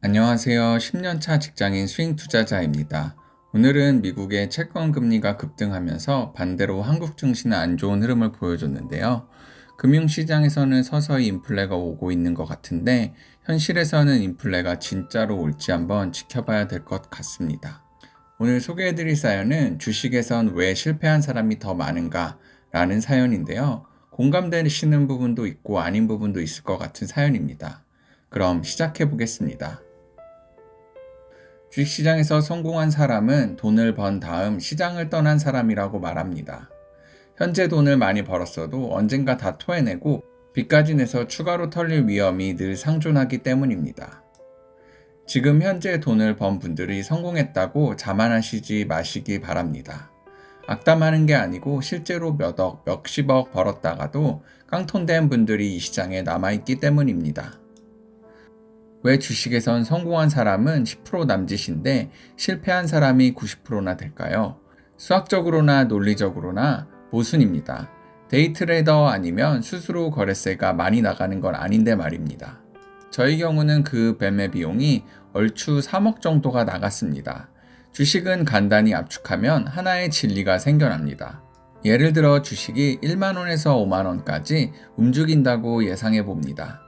안녕하세요. 10년차 직장인 스윙 투자자입니다. 오늘은 미국의 채권 금리가 급등하면서 반대로 한국 증시는 안 좋은 흐름을 보여줬는데요. 금융시장에서는 서서히 인플레가 오고 있는 것 같은데 현실에서는 인플레가 진짜로 올지 한번 지켜봐야 될 것 같습니다. 오늘 소개해드릴 사연은 주식에선 왜 실패한 사람이 더 많은가 라는 사연인데요. 공감되시는 부분도 있고 아닌 부분도 있을 것 같은 사연입니다. 그럼 시작해 보겠습니다. 주식시장에서 성공한 사람은 돈을 번 다음 시장을 떠난 사람이라고 말합니다. 현재 돈을 많이 벌었어도 언젠가 다 토해내고 빚까지 내서 추가로 털릴 위험이 늘 상존하기 때문입니다. 지금 현재 돈을 번 분들이 성공했다고 자만하시지 마시기 바랍니다. 악담하는 게 아니고 실제로 몇억, 몇십억 벌었다가도 깡통된 분들이 이 시장에 남아있기 때문입니다. 왜 주식에선 성공한 사람은 10% 남짓인데 실패한 사람이 90%나 될까요? 수학적으로나 논리적으로나 모순입니다. 데이트레이더 아니면 수수료 거래세가 많이 나가는 건 아닌데 말입니다. 저희 경우는 그 매매 비용이 얼추 3억 정도가 나갔습니다. 주식은 간단히 압축하면 하나의 진리가 생겨납니다. 예를 들어 주식이 1만원에서 5만원까지 움직인다고 예상해 봅니다.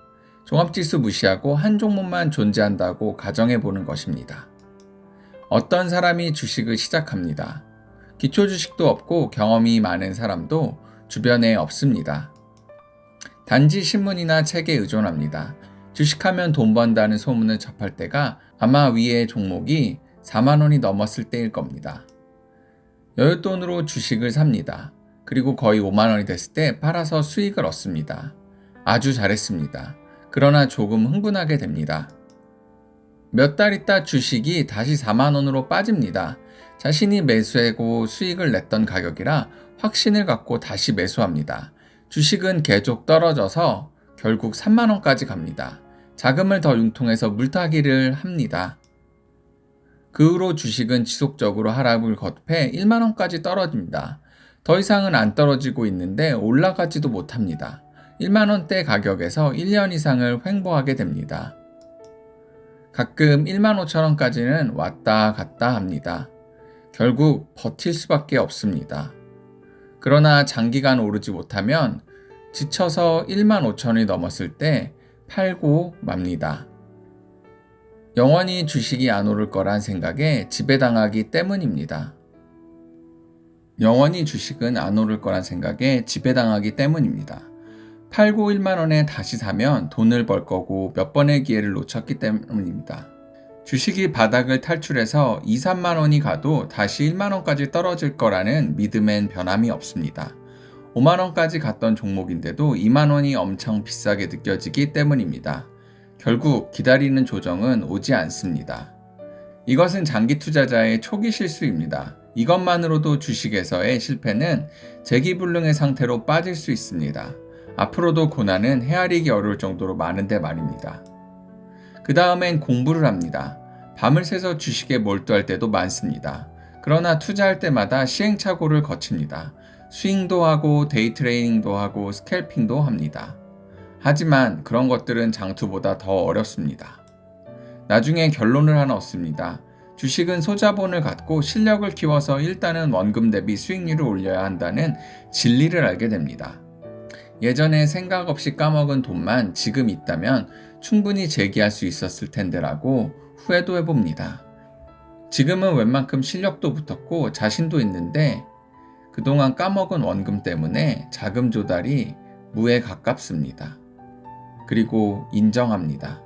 종합지수 무시하고 한 종목만 존재한다고 가정해 보는 것입니다. 어떤 사람이 주식을 시작합니다. 기초 주식도 없고 경험이 많은 사람도 주변에 없습니다. 단지 신문이나 책에 의존합니다. 주식하면 돈 번다는 소문을 접할 때가 아마 위의 종목이 4만 원이 넘었을 때일 겁니다. 여윳돈으로 주식을 삽니다. 그리고 거의 5만 원이 됐을 때 팔아서 수익을 얻습니다. 아주 잘했습니다. 그러나 조금 흥분하게 됩니다. 몇 달 있다 주식이 다시 4만 원으로 빠집니다. 자신이 매수하고 수익을 냈던 가격이라 확신을 갖고 다시 매수합니다. 주식은 계속 떨어져서 결국 3만 원까지 갑니다. 자금을 더 융통해서 물타기를 합니다. 그 후로 주식은 지속적으로 하락을 거듭해 1만 원까지 떨어집니다. 더 이상은 안 떨어지고 있는데 올라가지도 못합니다. 1만원대 가격에서 1년 이상을 횡보하게 됩니다. 가끔 1만 5천 원까지는 왔다 갔다 합니다. 결국 버틸 수밖에 없습니다. 그러나 장기간 오르지 못하면 지쳐서 1만 5천 원이 넘었을 때 팔고 맙니다. 영원히 주식이 안 오를 거란 생각에 지배당하기 때문입니다. 영원히 주식은 안 오를 거란 생각에 지배당하기 때문입니다. 팔고 1만 원에 다시 사면 돈을 벌 거고 몇 번의 기회를 놓쳤기 때문입니다. 주식이 바닥을 탈출해서 2, 3만 원이 가도 다시 1만 원까지 떨어질 거라는 믿음엔 변함이 없습니다. 5만 원까지 갔던 종목인데도 2만 원이 엄청 비싸게 느껴지기 때문입니다. 결국 기다리는 조정은 오지 않습니다. 이것은 장기 투자자의 초기 실수입니다. 이것만으로도 주식에서의 실패는 재기불능의 상태로 빠질 수 있습니다. 앞으로도 고난은 헤아리기 어려울 정도로 많은데 말입니다. 그 다음엔 공부를 합니다. 밤을 새서 주식에 몰두할 때도 많습니다. 그러나 투자할 때마다 시행착오를 거칩니다. 스윙도 하고 데이 트레이닝도 하고 스캘핑도 합니다. 하지만 그런 것들은 장투보다 더 어렵습니다. 나중에 결론을 하나 얻습니다. 주식은 소자본을 갖고 실력을 키워서 일단은 원금 대비 수익률을 올려야 한다는 진리를 알게 됩니다. 예전에 생각 없이 까먹은 돈만 지금 있다면 충분히 재기할 수 있었을 텐데라고 후회도 해봅니다. 지금은 웬만큼 실력도 붙었고 자신도 있는데 그동안 까먹은 원금 때문에 자금 조달이 무에 가깝습니다. 그리고 인정합니다.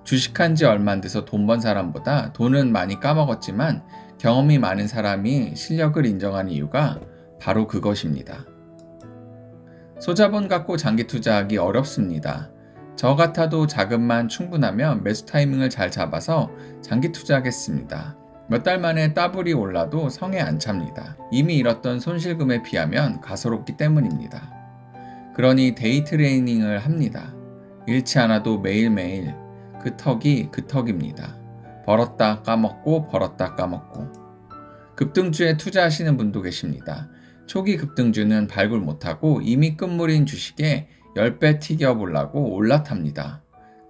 주식한 지 얼마 안 돼서 돈 번 사람보다 돈은 많이 까먹었지만 경험이 많은 사람이 실력을 인정하는 이유가 바로 그것입니다. 소자본 갖고 장기 투자하기 어렵습니다. 저 같아도 자금만 충분하면 매수 타이밍을 잘 잡아서 장기 투자하겠습니다. 몇 달 만에 따블이 올라도 성에 안 찹니다. 이미 잃었던 손실금에 비하면 가소롭기 때문입니다. 그러니 데이 트레이닝을 합니다. 잃지 않아도 매일매일 그 턱이 그 턱입니다. 벌었다 까먹고 벌었다 까먹고. 급등주에 투자하시는 분도 계십니다. 초기 급등주는 발굴 못하고 이미 끝물인 주식에 10배 튀겨보려고 올라탑니다.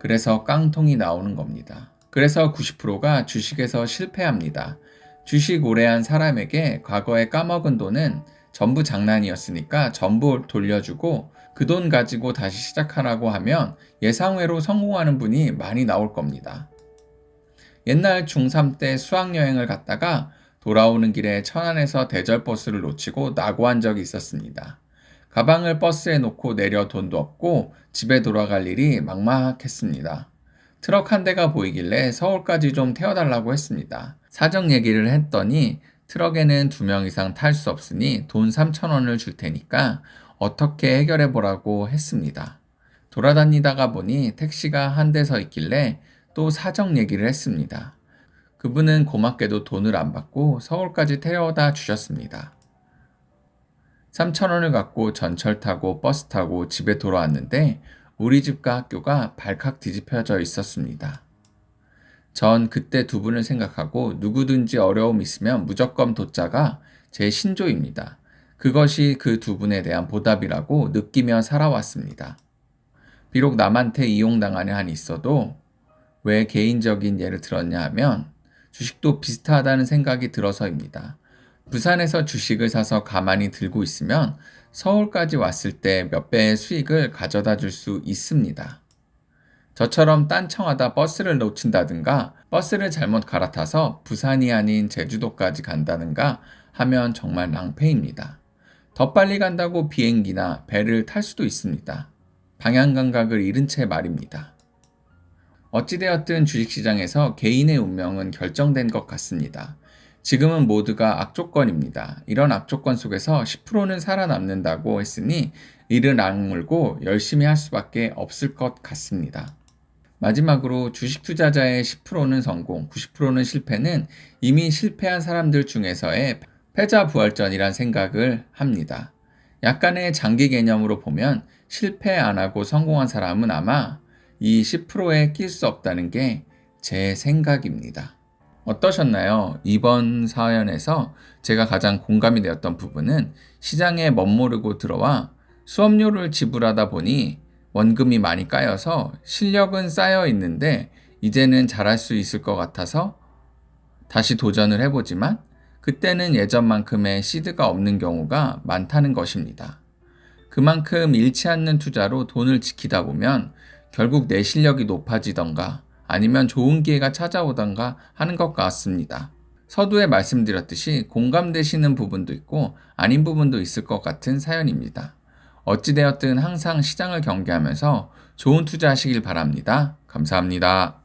그래서 깡통이 나오는 겁니다. 그래서 90%가 주식에서 실패합니다. 주식 오래 한 사람에게 과거에 까먹은 돈은 전부 장난이었으니까 전부 돌려주고 그 돈 가지고 다시 시작하라고 하면 예상외로 성공하는 분이 많이 나올 겁니다. 옛날 중3 때 수학여행을 갔다가 돌아오는 길에 천안에서 대절버스를 놓치고 낙오한 적이 있었습니다. 가방을 버스에 놓고 내려 돈도 없고 집에 돌아갈 일이 막막했습니다. 트럭 한 대가 보이길래 서울까지 좀 태워달라고 했습니다. 사정 얘기를 했더니 트럭에는 2명 이상 탈 수 없으니 돈 3,000원을 줄 테니까 어떻게 해결해 보라고 했습니다. 돌아다니다가 보니 택시가 한 대 서 있길래 또 사정 얘기를 했습니다. 그분은 고맙게도 돈을 안 받고 서울까지 태워다 주셨습니다. 3,000원을 갖고 전철 타고 버스 타고 집에 돌아왔는데 우리 집과 학교가 발칵 뒤집혀져 있었습니다. 전 그때 두 분을 생각하고 누구든지 어려움 있으면 무조건 돕자가 제 신조입니다. 그것이 그 두 분에 대한 보답이라고 느끼며 살아왔습니다. 비록 남한테 이용당하는 한이 있어도 왜 개인적인 예를 들었냐 하면 주식도 비슷하다는 생각이 들어서입니다. 부산에서 주식을 사서 가만히 들고 있으면 서울까지 왔을 때 몇 배의 수익을 가져다 줄 수 있습니다. 저처럼 딴청하다 버스를 놓친다든가 버스를 잘못 갈아타서 부산이 아닌 제주도까지 간다든가 하면 정말 낭패입니다. 더 빨리 간다고 비행기나 배를 탈 수도 있습니다. 방향 감각을 잃은 채 말입니다. 어찌되었든 주식시장에서 개인의 운명은 결정된 것 같습니다. 지금은 모두가 악조건입니다. 이런 악조건 속에서 10%는 살아남는다고 했으니 이를 악물고 열심히 할 수밖에 없을 것 같습니다. 마지막으로 주식 투자자의 10%는 성공, 90%는 실패는 이미 실패한 사람들 중에서의 패자부활전이란 생각을 합니다. 약간의 장기 개념으로 보면 실패 안 하고 성공한 사람은 아마 이 10%에 낄 수 없다는 게 제 생각입니다. 어떠셨나요? 이번 사연에서 제가 가장 공감이 되었던 부분은 시장에 멋모르고 들어와 수업료를 지불하다 보니 원금이 많이 까여서 실력은 쌓여 있는데 이제는 잘할 수 있을 것 같아서 다시 도전을 해보지만 그때는 예전만큼의 시드가 없는 경우가 많다는 것입니다. 그만큼 잃지 않는 투자로 돈을 지키다 보면 결국 내 실력이 높아지던가 아니면 좋은 기회가 찾아오던가 하는 것 같습니다. 서두에 말씀드렸듯이 공감되시는 부분도 있고 아닌 부분도 있을 것 같은 사연입니다. 어찌되었든 항상 시장을 경계하면서 좋은 투자하시길 바랍니다. 감사합니다.